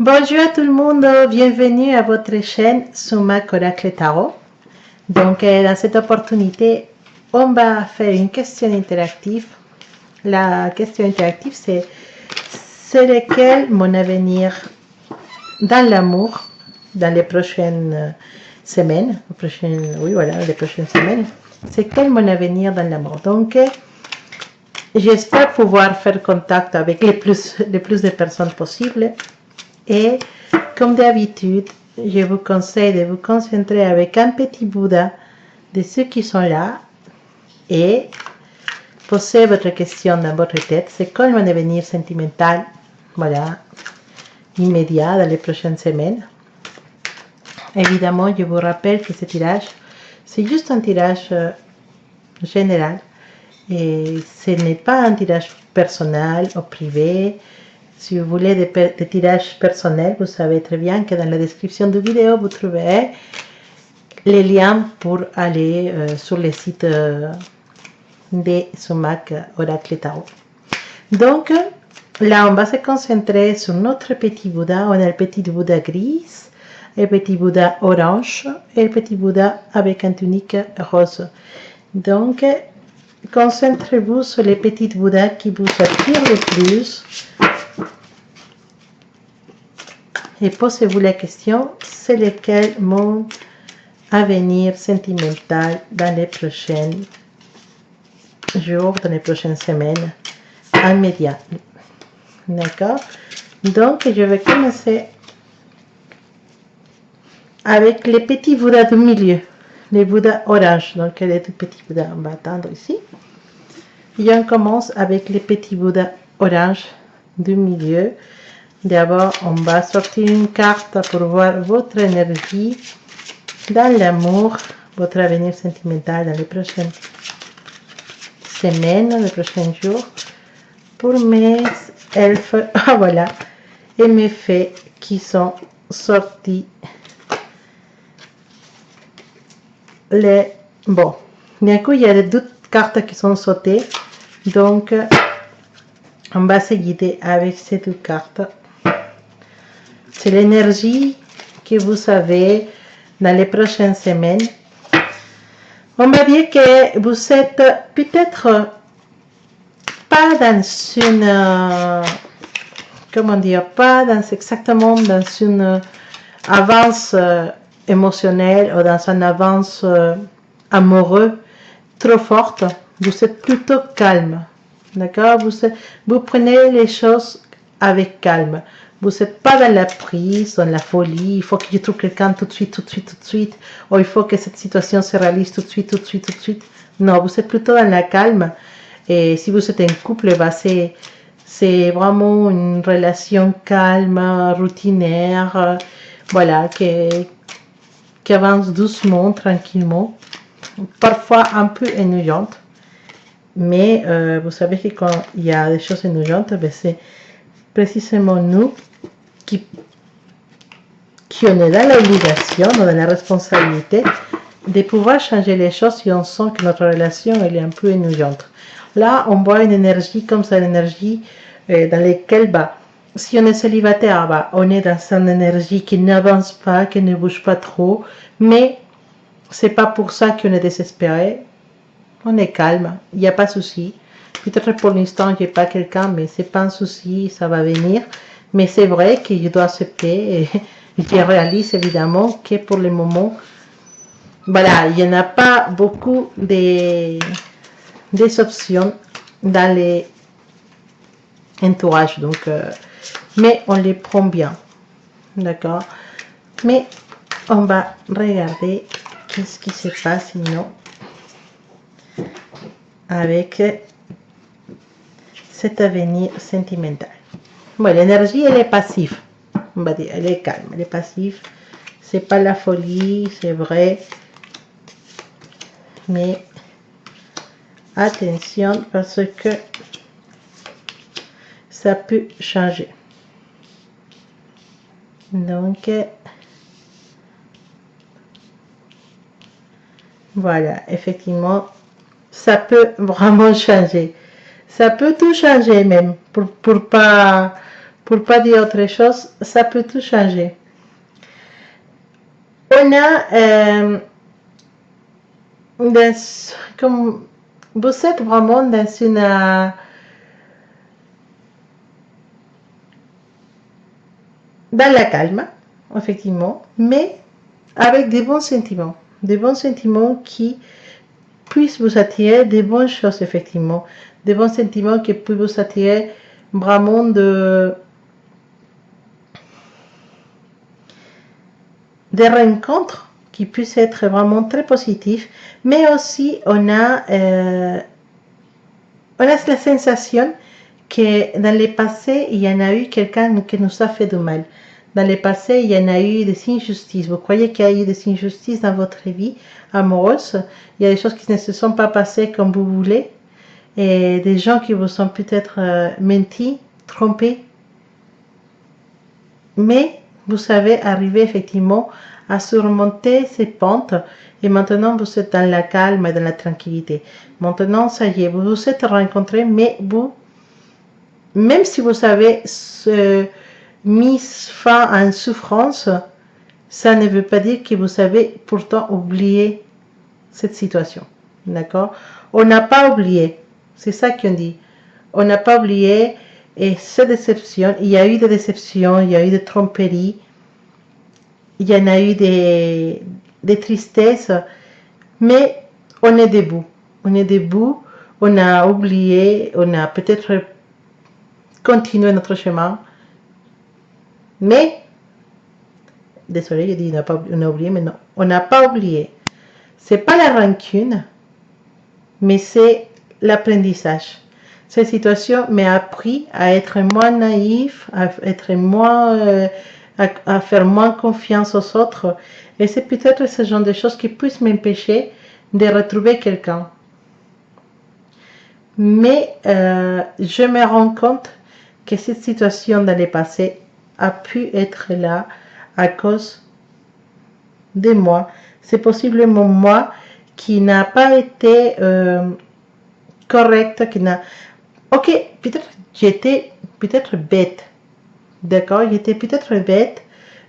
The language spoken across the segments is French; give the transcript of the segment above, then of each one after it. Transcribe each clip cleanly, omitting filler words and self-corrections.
Bonjour à tout le monde, bienvenue à votre chaîne Sumac Oracle Tarot. Donc dans cette opportunité, on va faire une question interactive. La question interactive c'est lequel mon avenir dans l'amour dans les prochaines semaines, les prochaines semaines. C'est quel mon avenir dans l'amour. Donc j'espère pouvoir faire contact avec le plus de personnes possible. Et comme d'habitude, je vous conseille de vous concentrer avec un petit Bouddha de ceux qui sont là et posez votre question dans votre tête. C'est quoi mon avenir sentimental, voilà, immédiat dans les prochaines semaines. Évidemment, je vous rappelle que ce tirage, c'est juste un tirage général et ce n'est pas un tirage personnel ou privé. Si vous voulez des tirages personnels, vous savez très bien que dans la description de la vidéo, vous trouverez les liens pour aller sur le site de Sumac Oracle Tarot. Donc, là, on va se concentrer sur notre petit Bouddha. On a le petit Bouddha gris, le petit Bouddha orange et le petit Bouddha avec un tunique rose. Donc, concentrez-vous sur les petits Bouddhas qui vous attirent le plus. Et posez-vous la question, c'est lequel mon avenir sentimental dans les prochains jours, dans les prochaines semaines, immédiat. D'accord? Donc, je vais commencer avec les petits Bouddhas du milieu, les Bouddhas orange. Donc, les tout petits Bouddhas, on va attendre ici. Et on commence avec les petits Bouddhas orange du milieu. D'abord, on va sortir une carte pour voir votre énergie dans l'amour, votre avenir sentimental dans les prochaines semaines, les prochains jours. Pour mes elfes, voilà, et mes fées qui sont sortis. Bon, d'un coup, il y a d'autres cartes qui sont sautées. Donc, on va se guider avec ces deux cartes. C'est l'énergie que vous avez dans les prochaines semaines. On va dire que vous êtes peut-être pas dans une, comment dire, pas dans exactement dans une avance émotionnelle ou dans une avance amoureuse trop forte. Vous êtes plutôt calme, d'accord? Vous prenez les choses avec calme. Vous n'êtes pas dans la prise, dans la folie. Il faut que je trouve quelqu'un tout de suite, tout de suite, tout de suite. Ou il faut que cette situation se réalise tout de suite, tout de suite, tout de suite. Non, vous êtes plutôt dans la calme. Et si vous êtes un couple, bah c'est vraiment une relation calme, routinière, voilà, qui avance doucement, tranquillement. Parfois un peu ennuyante. Mais vous savez que quand il y a des choses ennuyantes, ben c'est précisément nous qui on est dans l'obligation, dans la responsabilité de pouvoir changer les choses si on sent que notre relation elle est un peu ennuyante. Là, on voit une énergie comme ça, une énergie dans laquelle, bah, si on est célibataire, bah, on est dans une énergie qui n'avance pas, qui ne bouge pas trop, mais c'est pas pour ça qu'on est désespéré. On est calme, il n'y a pas de souci. Peut-être pour l'instant, je n'ai pas quelqu'un, mais ce n'est pas un souci, ça va venir. Mais c'est vrai que je dois accepter et je réalise évidemment que pour le moment, voilà, il n'y en a pas beaucoup des options dans les entourages. Donc, mais on les prend bien, d'accord? Mais on va regarder qu'est-ce qui se passe sinon avec cet avenir sentimental. Bon, l'énergie, elle est passive. On va dire, elle est calme, elle est passive. C'est pas la folie, c'est vrai. Mais attention parce que ça peut changer. Donc, voilà, effectivement, ça peut vraiment changer. Ça peut tout changer même, pour pour pas dire autre chose, ça peut tout changer. On a, comme vous êtes vraiment dans dans la calme, effectivement, mais avec des bons sentiments qui puissent vous attirer des bonnes choses, effectivement, des bons sentiments qui puissent vous attirer vraiment des rencontres qui puissent être vraiment très positifs, mais aussi on a la sensation que dans le passé, il y en a eu quelqu'un qui nous a fait du mal. Dans le passé, il y en a eu des injustices. Vous croyez qu'il y a eu des injustices dans votre vie amoureuse. Il y a des choses qui ne se sont pas passées comme vous voulez. Et des gens qui vous ont peut-être menti, trompé. Mais vous savez arriver effectivement à surmonter ces pentes. Et maintenant, vous êtes dans la calme et dans la tranquillité. Maintenant, ça y est, vous vous êtes rencontrés, mais vous, même si vous avez mis fin à une souffrance, ça ne veut pas dire que vous avez pourtant oublié cette situation. D'accord? On n'a pas oublié. C'est ça qu'on dit. On n'a pas oublié. Et cette déception, il y a eu des déceptions, il y a eu des tromperies, il y en a eu des tristesses, mais on est debout. On est debout, on a oublié, on a peut-être continué notre chemin, mais, désolé, je dis on a oublié, mais non, on n'a pas oublié. C'est pas la rancune, mais c'est l'apprentissage. Cette situation m'a appris à être moins naïf, à être moins, à faire moins confiance aux autres. Et c'est peut-être ce genre de choses qui puissent m'empêcher de retrouver quelqu'un. Mais je me rends compte que cette situation dans le passé a pu être là à cause de moi. C'est possiblement moi qui n'a pas été correcte, qui n'a... Ok, peut-être j'étais peut-être bête, d'accord, j'étais peut-être bête,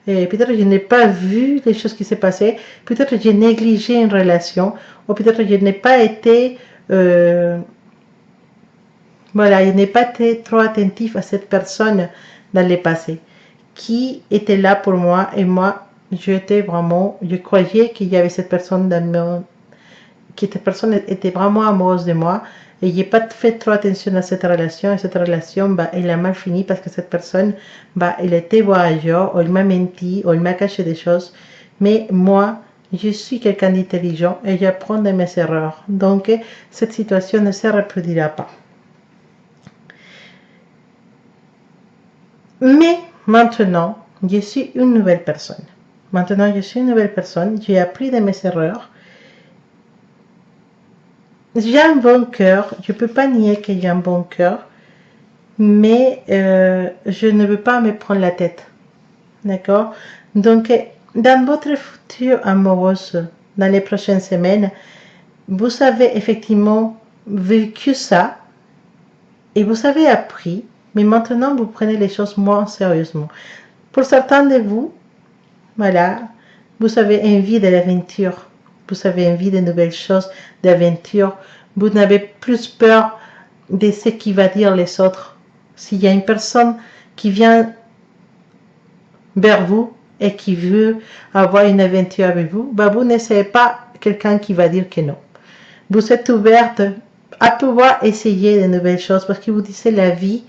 peut-être je n'ai pas vu les choses qui s'est passées, peut-être j'ai négligé une relation, ou peut-être je n'ai pas été, voilà, je n'ai pas été trop attentif à cette personne dans le passé, qui était là pour moi, et moi, je croyais qu'il y avait cette personne dans mon, que cette personne était vraiment amoureuse de moi, et j'ai pas fait trop attention à cette relation, et cette relation, bah, elle a mal fini parce que cette personne, bah, elle était voyageur, ou elle m'a menti, ou elle m'a caché des choses, mais moi, je suis quelqu'un d'intelligent et j'apprends de mes erreurs, donc cette situation ne se reproduira pas. Mais maintenant, je suis une nouvelle personne. Maintenant, je suis une nouvelle personne, j'ai appris de mes erreurs. J'ai un bon cœur, je ne peux pas nier que j'ai un bon cœur, mais je ne veux pas me prendre la tête. D'accord? Donc, dans votre futur amoureuse, dans les prochaines semaines, vous avez effectivement vécu ça et vous avez appris, mais maintenant vous prenez les choses moins sérieusement. Pour certains de vous, voilà, vous avez envie de l'aventure, vous avez envie de nouvelles choses, d'aventure, vous n'avez plus peur de ce qui va dire les autres. S'il y a une personne qui vient vers vous et qui veut avoir une aventure avec vous, bah vous n'essayez pas quelqu'un qui va dire que non. Vous êtes ouverte à pouvoir essayer de nouvelles choses parce que vous dites la vie,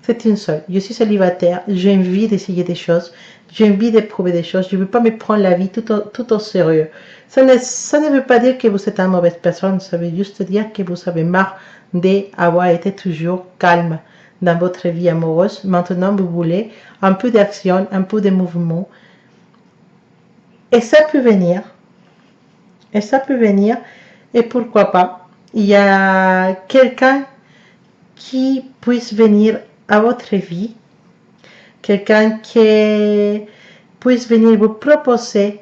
c'est une seule. Je suis célibataire, j'ai envie d'essayer des choses, j'ai envie d'éprouver des choses, je ne veux pas me prendre la vie tout au sérieux. Ça ne veut pas dire que vous êtes une mauvaise personne, ça veut juste dire que vous avez marre d'avoir été toujours calme dans votre vie amoureuse. Maintenant, vous voulez un peu d'action, un peu de mouvement. Et ça peut venir. Et ça peut venir. Et pourquoi pas. Il y a quelqu'un qui puisse venir à votre vie. Quelqu'un qui puisse venir vous proposer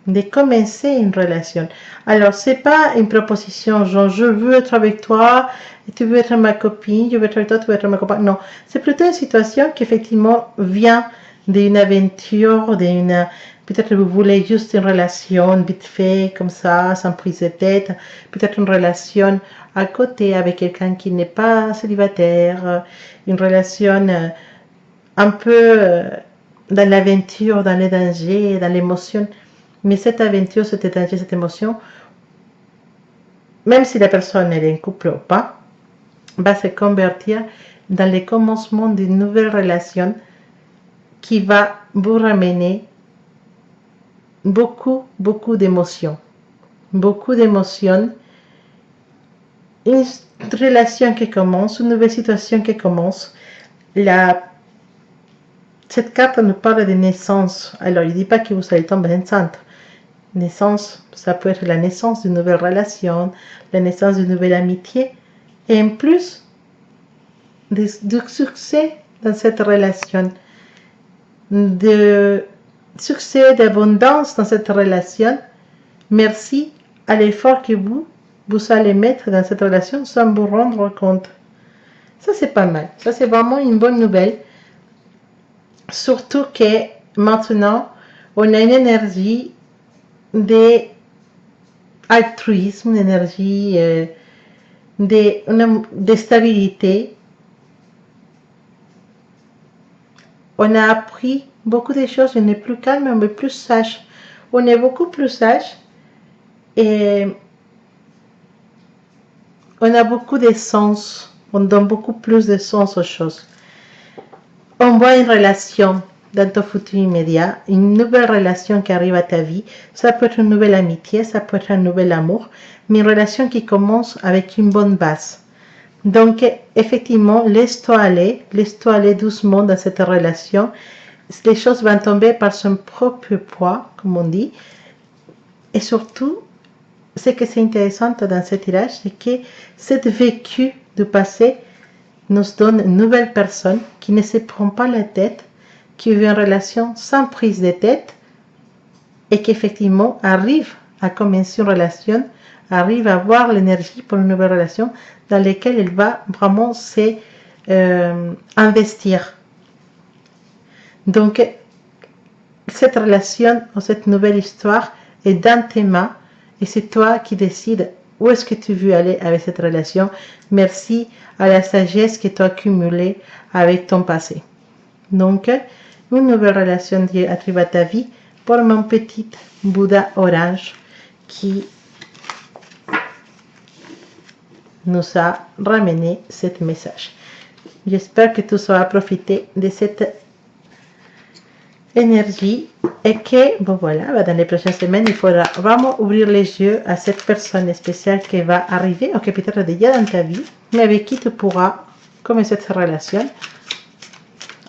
de commencer une relation. Alors, c'est pas une proposition genre je veux être avec toi, et tu veux être ma copine, je veux être avec toi, tu veux être ma compagne. Non, c'est plutôt une situation qui effectivement vient d'une aventure, d'une... Peut-être que vous voulez juste une relation vite fait, comme ça, sans prise de tête. Peut-être une relation à côté avec quelqu'un qui n'est pas célibataire. Une relation un peu dans l'aventure, dans les dangers, dans l'émotion. Mais cette aventure, cet danger, cette émotion, même si la personne est en couple ou pas, va se convertir dans le commencement d'une nouvelle relation qui va vous ramener beaucoup, beaucoup d'émotions. Beaucoup d'émotions. Une relation qui commence, une nouvelle situation qui commence. Cette carte nous parle de naissance. Alors, il ne dit pas que vous allez tomber enceinte. Naissance, ça peut être la naissance d'une nouvelle relation, la naissance d'une nouvelle amitié. Et en plus, du succès dans cette relation. De succès, d'abondance dans cette relation. Merci à l'effort que vous allez mettre dans cette relation sans vous rendre compte. Ça, c'est pas mal. Ça, c'est vraiment une bonne nouvelle. Surtout que maintenant, on a une énergie d'altruisme, une énergie de stabilité. On a appris beaucoup de choses. On est plus calme, on est plus sage. On est beaucoup plus sage. Et on a beaucoup de sens. On donne beaucoup plus de sens aux choses. On voit une relation dans ton futur immédiat, une nouvelle relation qui arrive à ta vie. Ça peut être une nouvelle amitié, ça peut être un nouvel amour, mais une relation qui commence avec une bonne base. Donc, effectivement, laisse-toi aller doucement dans cette relation. Les choses vont tomber par son propre poids, comme on dit. Et surtout, ce qui est intéressant dans ce tirage, c'est que cette vécu du passé nous donne une nouvelle personne qui ne se prend pas la tête, qui vit une relation sans prise de tête et qui effectivement arrive à commencer une relation, arrive à avoir l'énergie pour une nouvelle relation dans laquelle elle va vraiment investir. Donc, cette relation ou cette nouvelle histoire est dans tes mains et c'est toi qui décides où est-ce que tu veux aller avec cette relation. Merci à la sagesse que tu as accumulée avec ton passé. Donc, une nouvelle relation arrive à ta vie pour mon petit Bouddha orange qui nous a ramené ce message. J'espère que tu sauras profiter de cette énergie et que, bon voilà, dans les prochaines semaines, il faudra vraiment ouvrir les yeux à cette personne spéciale qui va arriver ou qui peut-être déjà dans ta vie, mais avec qui tu pourras commencer cette relation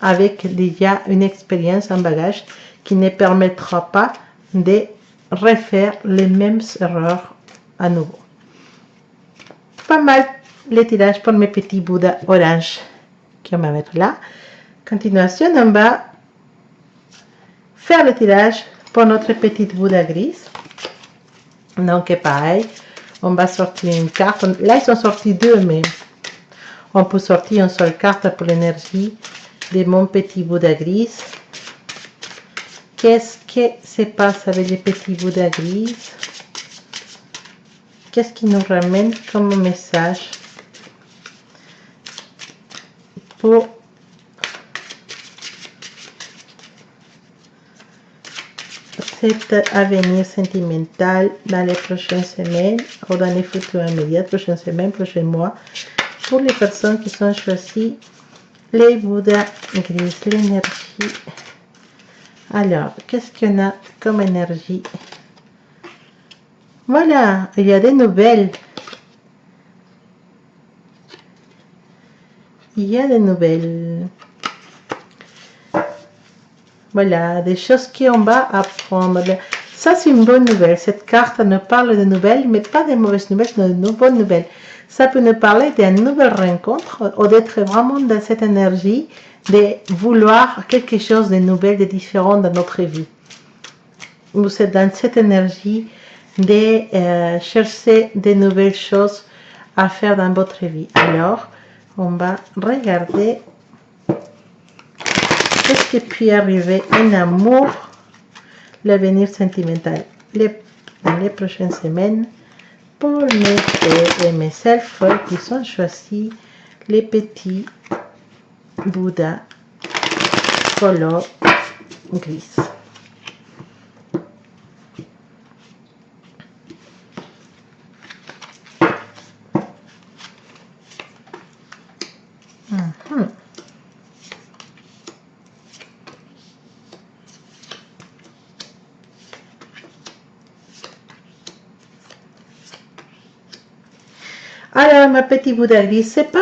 avec déjà une expérience, un bagage qui ne permettra pas de refaire les mêmes erreurs à nouveau. Pas mal les tirages pour mes petits Bouddhas orange qu'on va mettre là. Continuation, on va faire le tirage pour notre petite Bouddha grise. Donc pareil, on va sortir une carte. Là, ils sont sortis deux, mais on peut sortir une seule carte pour l'énergie de mon petit Bouddha grise. Qu'est-ce que se passe avec les petits Bouddha grises? Qu'est-ce qui nous ramène comme message pour cet avenir sentimental dans les prochaines semaines ou dans les futurs immédiats, prochaines semaines, prochains mois, pour les personnes qui sont choisies les Bouddhas grises, l'énergie. Alors, qu'est-ce qu'on a comme énergie? Voilà, il y a des nouvelles. Il y a des nouvelles. Voilà, des choses qu'on va apprendre. Ça, c'est une bonne nouvelle. Cette carte nous parle de nouvelles, mais pas de mauvaises nouvelles, mais de bonnes nouvelles. Ça peut nous parler d'une nouvelle rencontre ou d'être vraiment dans cette énergie de vouloir quelque chose de nouvel, de différent dans notre vie. vous êtes dans cette énergie de chercher de nouvelles choses à faire dans votre vie. Alors, on va regarder qu'est-ce qui peut arriver en amour, l'avenir sentimental, dans les prochaines semaines, pour mes frères et mes selfs qui sont choisis les petits Bouddha color gris. Alors, ma petite Bouddha gris, c'est pas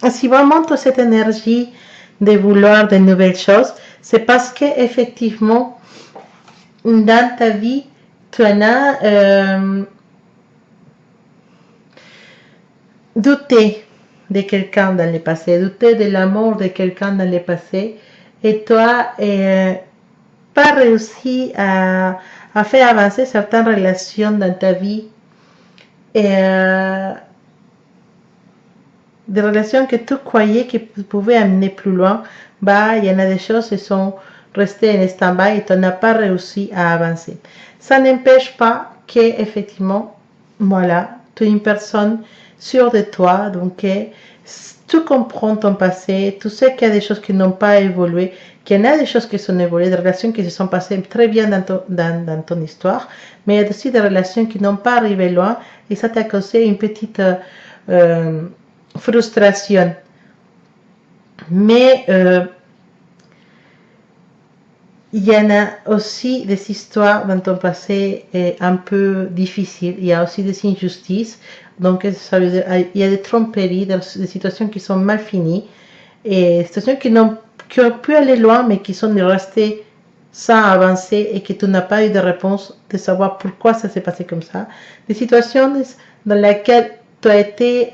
si vraiment toute cette énergie de vouloir de nouvelles choses, c'est parce que effectivement dans ta vie, tu en as douté de quelqu'un dans le passé, douté de l'amour de quelqu'un dans le passé, et toi, pas réussi à faire avancer certaines relations dans ta vie, des relations que tu croyais que tu pouvais amener plus loin, bah, il y en a des choses qui sont restées en stand-by et tu n'as pas réussi à avancer. Ça n'empêche pas qu'effectivement, voilà, tu es une personne sûre de toi, donc tu comprends ton passé, tu sais qu'il y a des choses qui n'ont pas évolué, qu'il y en a des choses qui sont évoluées, des relations qui se sont passées très bien dans ton histoire, mais il y a aussi des relations qui n'ont pas arrivé loin et ça t'a causé une petite frustration. Mais il y en a aussi des histoires dans ton passé un peu difficiles. Il y a aussi des injustices. Donc, ça veut dire, il y a des tromperies, des situations qui sont mal finies. Et des situations qui ont pu aller loin, mais qui sont restées sans avancer et que tu n'as pas eu de réponse de savoir pourquoi ça s'est passé comme ça. Des situations dans lesquelles tu as été...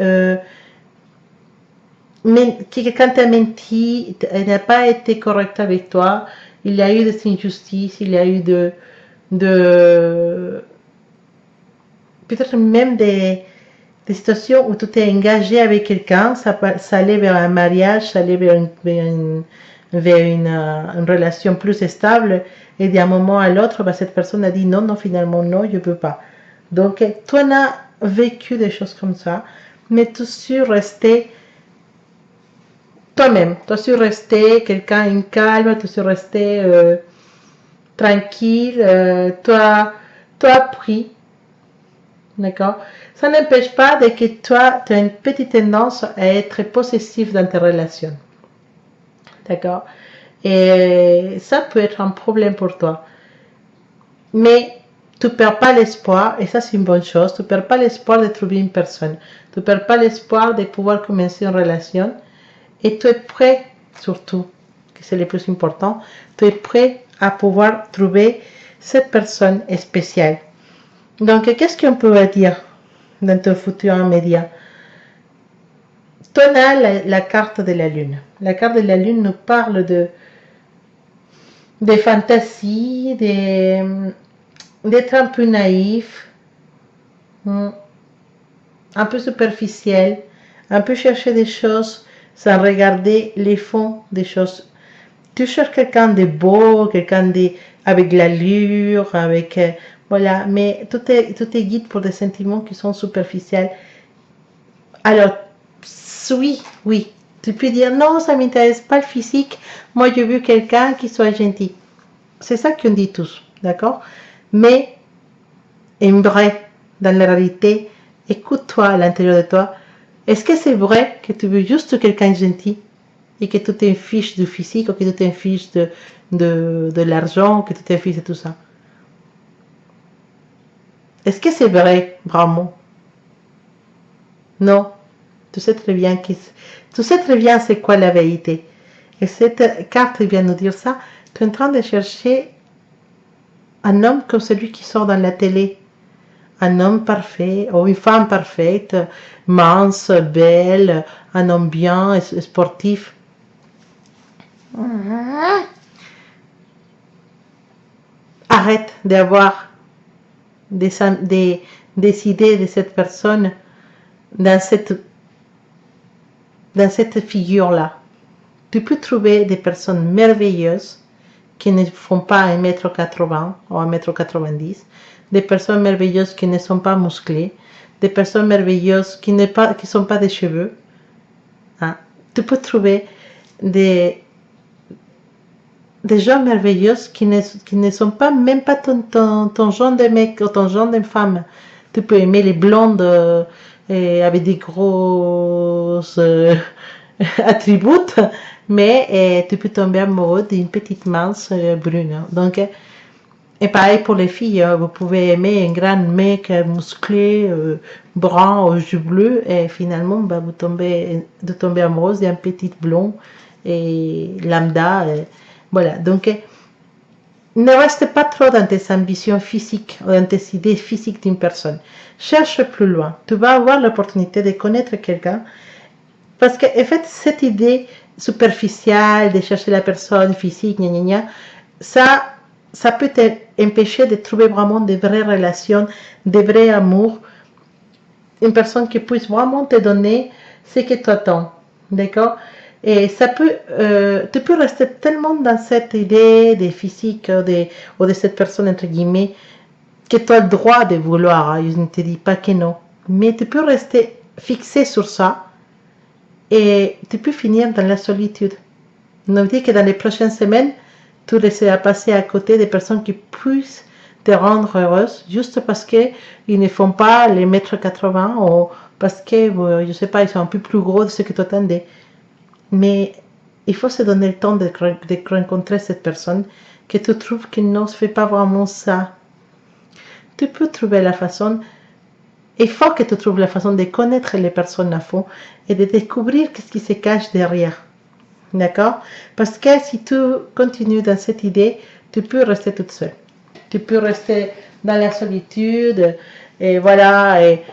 quelqu'un t'a menti, n'a pas été correct avec toi, il y a eu des injustices, il y a eu peut-être même des situations où tu t'es engagé avec quelqu'un, ça allait vers un mariage, ça allait vers une relation plus stable, et d'un moment à l'autre, bah, cette personne a dit non, non, finalement non, je ne peux pas. Donc, tu en as vécu des choses comme ça, mais tu suis resté toi-même, tu suis resté quelqu'un en calme, tu suis resté tranquille, tu as appris, d'accord? Ça n'empêche pas de que toi, tu as une petite tendance à être possessif dans tes relations, d'accord? Et ça peut être un problème pour toi. Mais tu ne perds pas l'espoir, et ça c'est une bonne chose, tu ne perds pas l'espoir de trouver une personne, tu ne perds pas l'espoir de pouvoir commencer une relation, et tu es prêt, surtout, que c'est le plus important, tu es prêt à pouvoir trouver cette personne spéciale. Donc, qu'est-ce qu'on peut dire dans ton futur immédiat? Tu as la carte de la lune. La carte de la lune nous parle des fantasies, d'être un peu naïf, un peu superficiel, un peu chercher des choses sans regarder les fonds des choses. Tu cherches quelqu'un de beau, quelqu'un avec l'allure, avec... voilà, mais tout est guide pour des sentiments qui sont superficiels. Alors, oui, tu peux dire non, ça ne m'intéresse pas le physique, moi je veux quelqu'un qui soit gentil. C'est ça qu'on dit tous, d'accord? Mais, en vrai, dans la réalité, écoute-toi à l'intérieur de toi. Est-ce que c'est vrai que tu veux juste quelqu'un de gentil et que tu t'en fiches du physique ou que tu t'en fiches de l'argent, que tu t'en fiches de tout ça? Est-ce que c'est vrai, vraiment? Non. Tu sais très bien c'est quoi la vérité. Et cette carte vient nous dire ça. Tu es en train de chercher un homme comme celui qui sort dans la télé. Un homme parfait, ou une femme parfaite, mince, belle, un homme bien, sportif. arrête d'avoir des idées de cette personne dans cette figure-là. Tu peux trouver des personnes merveilleuses qui ne font pas 1,80 m ou 1,90 m, des personnes merveilleuses qui ne sont pas musclées, des personnes merveilleuses qui ne sont pas des cheveux. Hein? Tu peux trouver des gens merveilleux qui ne sont pas même pas ton genre de mec ou ton genre de femme. Tu peux aimer les blondes avec des gros attributs, mais tu peux tomber amoureux d'une petite mince brune. Donc, et pareil pour les filles, vous pouvez aimer un grand mec musclé, brun aux yeux bleus, et finalement, vous tombez amoureuse d'un petit blond et lambda. Voilà, donc ne reste pas trop dans tes ambitions physiques ou dans tes idées physiques d'une personne. Cherche plus loin. Tu vas avoir l'opportunité de connaître quelqu'un parce que, en fait, cette idée superficielle de chercher la personne physique, gna, gna, gna, ça peut t'empêcher de trouver vraiment de vraies relations, de vrais amours, une personne qui puisse vraiment te donner ce que tu attends. D'accord? Et ça peut, tu peux rester tellement dans cette idée des physiques ou de cette personne, entre guillemets, que tu as le droit de vouloir. Hein, je ne te dis pas que non. Mais tu peux rester fixé sur ça et tu peux finir dans la solitude. On dit que dans les prochaines semaines, tu laisseras passer à côté des personnes qui puissent te rendre heureuse juste parce qu'ils ne font pas les 1,80 m ou parce que, je ne sais pas, ils sont un peu plus gros de ce que tu attendais. Mais il faut se donner le temps de rencontrer cette personne que tu trouves qu'il ne fait pas vraiment ça. Tu peux trouver la façon, il faut que tu trouves la façon de connaître les personnes à fond et de découvrir ce qui se cache derrière. D'accord? Parce que si tu continues dans cette idée, tu peux rester toute seule. Tu peux rester dans la solitude et voilà, et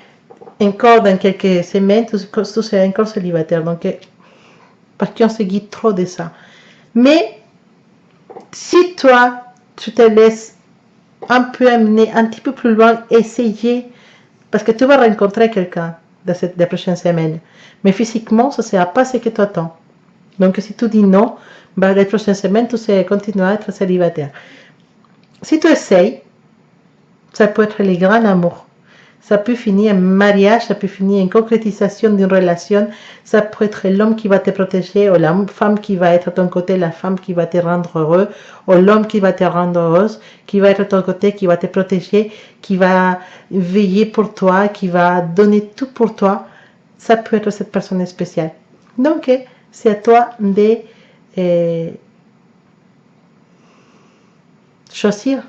encore dans quelques semaines, tu seras encore célibataire. Donc, parce qu'on se guide trop de ça. Mais si toi, tu te laisses un peu amener un petit peu plus loin, essayer, parce que tu vas rencontrer quelqu'un dans les prochaines semaines, mais physiquement, ce ne sera pas ce que tu attends. Donc, si tu dis non, les prochaines semaines, tu continueras à être célibataire. Si tu essayes, ça peut être le grand amour. Ça peut finir en mariage, ça peut finir en concrétisation d'une relation, ça peut être l'homme qui va te protéger, ou la femme qui va être à ton côté, la femme qui va te rendre heureux, ou l'homme qui va te rendre heureuse, qui va être à ton côté, qui va te protéger, qui va veiller pour toi, qui va donner tout pour toi. Ça peut être cette personne spéciale. Donc, c'est à toi de choisir,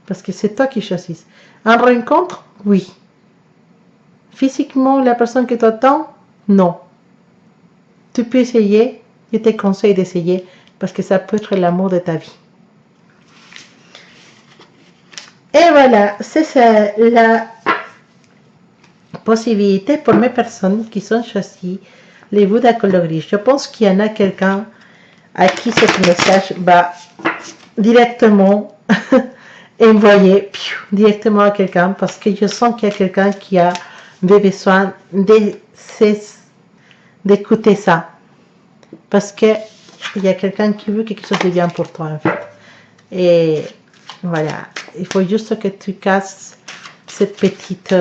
parce que c'est toi qui choisis. En rencontre, oui. Physiquement, la personne que tu attends, non. Tu peux essayer, je te conseille d'essayer, parce que ça peut être l'amour de ta vie. Et voilà, c'est la possibilité pour mes personnes qui sont choisies les Bouddha coloris. Je pense qu'il y en a quelqu'un à qui ce message va directement envoyer directement à quelqu'un, parce que je sens qu'il y a quelqu'un qui a besoin d'écouter ça, parce que il y a quelqu'un qui veut quelque chose de bien pour toi, en fait. Et voilà, il faut juste que tu casses cette petite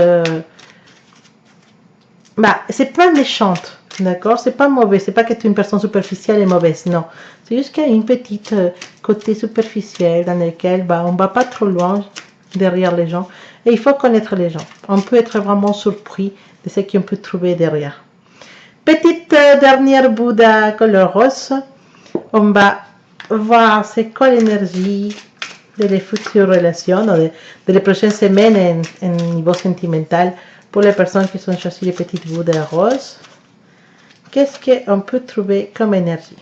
c'est pas méchante, d'accord, c'est pas mauvais, c'est pas que tu es une personne superficielle et mauvaise, non, c'est juste qu'il y a une petite côté superficiel dans lequel on va pas trop loin derrière les gens, et il faut connaître les gens. On peut être vraiment surpris de ce qu'on peut trouver derrière. Petite dernière Bouddha couleur rose, on va voir c'est quoi l'énergie de les futures relations, de les prochaines semaines en niveau sentimental pour les personnes qui sont choisies les petites Bouddha roses. Qu'est-ce qu'on peut trouver comme énergie?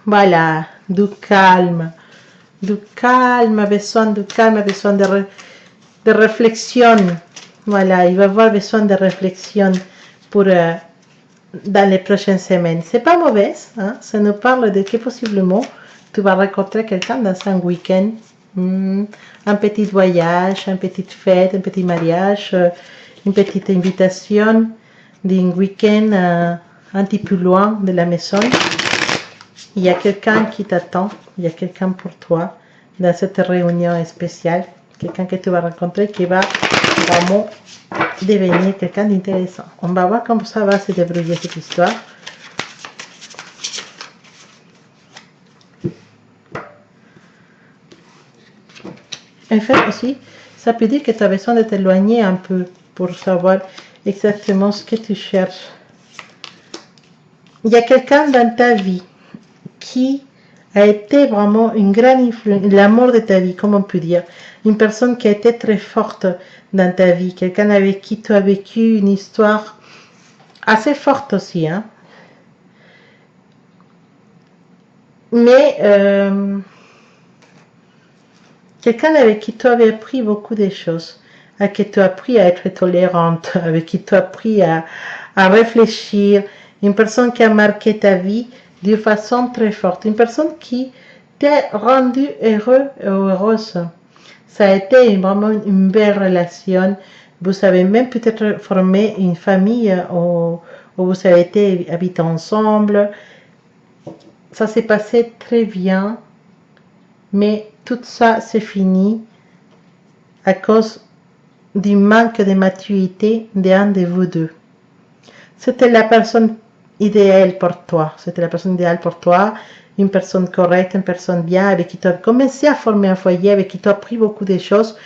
Voilà, du calme, besoin de calme, besoin de réflexion. Voilà, il va avoir besoin de réflexion pour dans les prochaines semaines. C'est pas mauvais, hein? Ça nous parle de que possiblement tu vas rencontrer quelqu'un dans un week-end, un petit voyage, une petite fête, un petit mariage, une petite invitation d'un week-end un petit peu loin de la maison. Il y a quelqu'un qui t'attend, il y a quelqu'un pour toi dans cette réunion spéciale, quelqu'un que tu vas rencontrer qui va vraiment devenir quelqu'un d'intéressant. On va voir comment ça va se débrouiller cette histoire. En fait aussi, ça peut dire que tu as besoin de t'éloigner un peu pour savoir exactement ce que tu cherches. Il y a quelqu'un dans ta vie qui a été vraiment une grande influence, l'amour de ta vie, comme on peut dire. Une personne qui a été très forte dans ta vie, quelqu'un avec qui tu as vécu une histoire assez forte aussi. Hein? Mais quelqu'un avec qui tu avais appris beaucoup de choses, avec qui tu as appris à être tolérante, avec qui tu as appris à réfléchir, une personne qui a marqué ta vie de façon très forte, une personne qui t'a rendu heureux et heureuse. Ça a été vraiment une belle relation. Vous avez même peut-être formé une famille où vous avez été habité ensemble. Ça s'est passé très bien, mais tout ça c'est fini à cause du manque de maturité d'un de vous deux. C'était la personne idéale pour toi. C'était la personne idéale pour toi, une personne correcte, une personne bien, avec qui tu as commencé à former un foyer, avec qui tu as appris beaucoup de choses,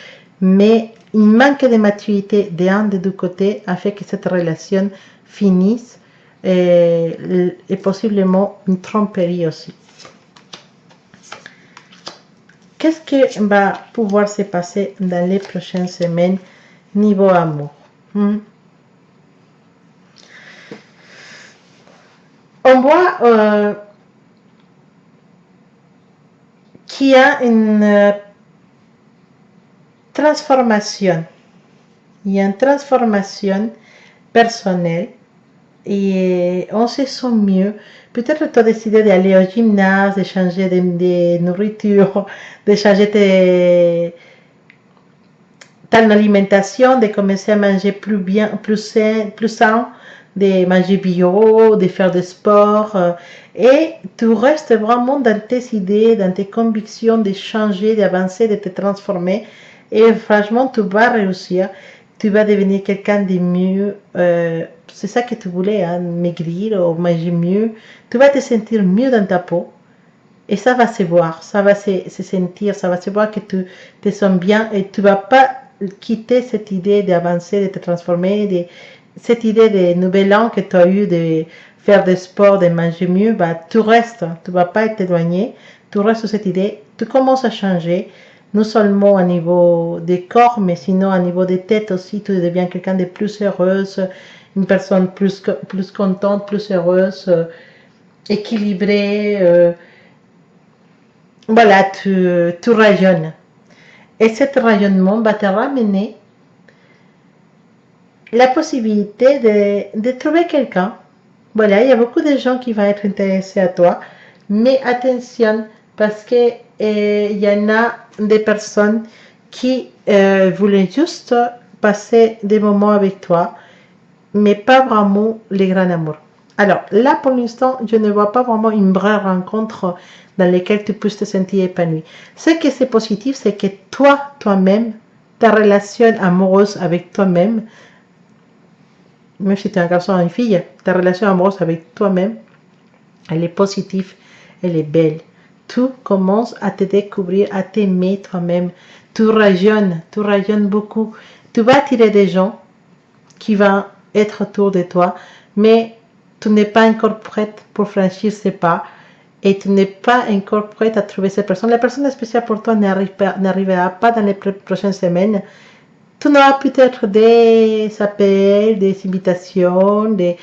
mais un manque de maturité d'un des deux côtés a fait que cette relation finisse et possiblement une tromperie aussi. Qu'est-ce qui va pouvoir se passer dans les prochaines semaines niveau amour? On voit qu'il y a une transformation. Il y a une transformation personnelle et on se sent mieux. Peut-être tu as décidé d'aller au gymnase, de changer de nourriture, de changer ton alimentation, de commencer à manger plus bien, plus sain, de manger bio, de faire du sport. Et tu restes vraiment dans tes idées, dans tes convictions de changer, d'avancer, de te transformer. Et franchement, tu vas réussir. Tu vas devenir quelqu'un de mieux. C'est ça que tu voulais, hein, maigrir ou manger mieux. Tu vas te sentir mieux dans ta peau. Et ça va se voir, ça va se sentir, ça va se voir que tu te sens bien et tu ne vas pas quitter cette idée d'avancer, de te transformer, cette idée de nouvel an que tu as eu de faire des sports, de manger mieux, bah, tu restes, tu ne vas pas être éloigné, tu restes sur cette idée, tu commences à changer, non seulement au niveau des corps, mais sinon au niveau des têtes aussi, tu deviens quelqu'un de plus heureuse, une personne plus contente, plus heureuse, équilibrée, voilà, tu rayonnes. Et cet rayonnement va te ramener la possibilité de trouver quelqu'un. Voilà, il y a beaucoup de gens qui vont être intéressés à toi. Mais attention, parce que il y en a des personnes qui voulaient juste passer des moments avec toi, mais pas vraiment les grands amours. Alors là, pour l'instant, je ne vois pas vraiment une vraie rencontre dans laquelle tu puisses te sentir épanoui. Ce qui est positif, c'est que toi-même, ta relation amoureuse avec toi-même, même si tu es un garçon ou une fille, ta relation amoureuse avec toi-même, elle est positive, elle est belle. Tu commences à te découvrir, à t'aimer toi-même. Tu rayonnes beaucoup. Tu vas attirer des gens qui vont être autour de toi, mais tu n'es pas encore prête pour franchir ces pas et tu n'es pas encore prête à trouver cette personne. La personne spéciale pour toi n'arrivera pas dans les prochaines semaines. Tu auras peut-être des appels, des invitations, des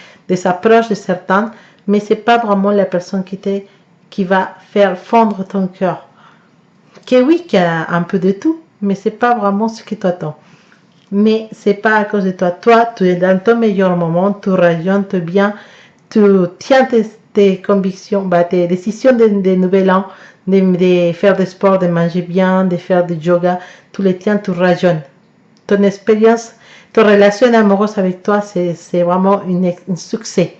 approches de certains, mais ce n'est pas vraiment la personne qui va faire fondre ton cœur. Que oui, qu'il y a un peu de tout, mais ce n'est pas vraiment ce que tu attends. Mais ce n'est pas à cause de toi. Toi, tu es dans ton meilleur moment, tu rayonnes bien, tu tiens tes convictions, tes décisions de nouvel an, de faire du sport, de manger bien, de faire du yoga, tous les tiens, tu rajeunnes. Ton expérience, ton relation amoureuse avec toi, c'est vraiment un succès.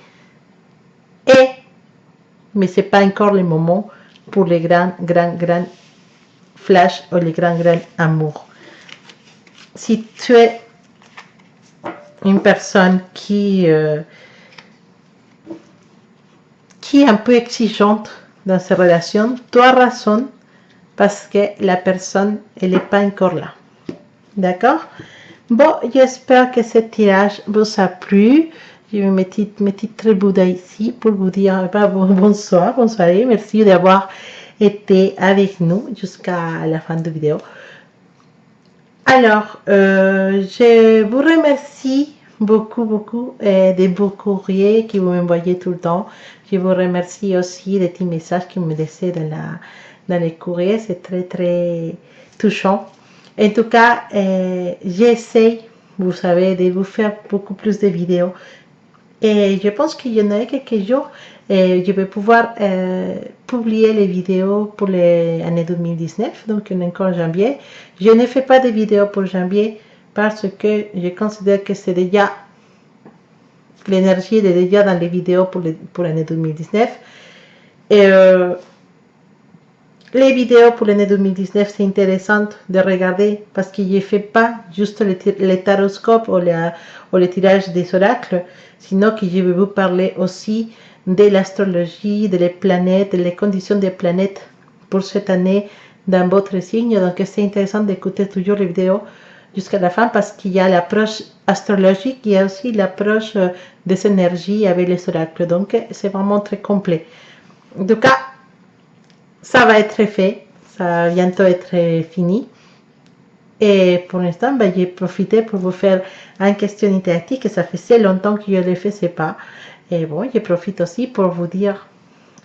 Mais ce n'est pas encore le moment pour les grands flashs ou les grands amours. Si tu es une personne qui est un peu exigeante dans ses relations, tu as raison parce que la personne, elle n'est pas encore là. D'accord? Bon, j'espère que ce tirage vous a plu. Je vais mettre mes titres Bouddha ici pour vous dire bonsoir, bonsoir. Merci d'avoir été avec nous jusqu'à la fin de la vidéo. Alors, je vous remercie beaucoup de vos courriers que vous m'envoyez tout le temps. Je vous remercie aussi des petits messages que vous me laissez dans les courriers. C'est très touchant. En tout cas, j'essaie, vous savez, de vous faire beaucoup plus de vidéos. Et je pense qu'il y en a quelques jours, je vais pouvoir publier les vidéos pour l'année 2019, donc encore janvier. Je ne fais pas de vidéos pour janvier parce que je considère que c'est déjà, l'énergie est déjà dans les vidéos pour l'année 2019. Et les vidéos pour l'année 2019, c'est intéressant de regarder parce que je ne fais pas juste les taroscopes ou le tirage des oracles, sinon que je vais vous parler aussi de l'astrologie, des planètes, des conditions des planètes pour cette année dans votre signe. Donc c'est intéressant d'écouter toujours les vidéos jusqu'à la fin parce qu'il y a l'approche astrologique, il y a aussi l'approche des énergies avec les oracles. Donc c'est vraiment très complet. En tout cas, ça va être fait, ça va bientôt être fini. Et pour l'instant, j'ai profité pour vous faire une question interactive, que ça faisait longtemps que je ne le faisais pas. Et bon, je profite aussi pour vous dire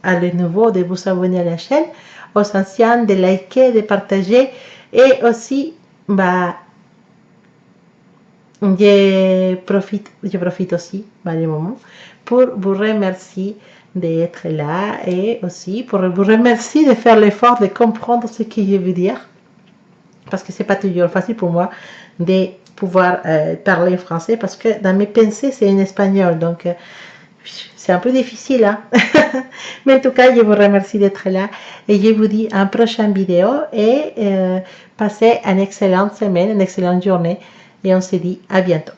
à de nouveau de vous abonner à la chaîne, aux anciens, de liker, de partager. Et aussi, je profite aussi, du moment, pour vous remercier d'être là et aussi pour vous remercier de faire l'effort de comprendre ce que je veux dire parce que c'est pas toujours facile pour moi de pouvoir parler français parce que dans mes pensées c'est en espagnol donc c'est un peu difficile hein? Mais en tout cas je vous remercie d'être là et je vous dis à une prochaine vidéo et passez une excellente semaine, une excellente journée et on se dit à bientôt.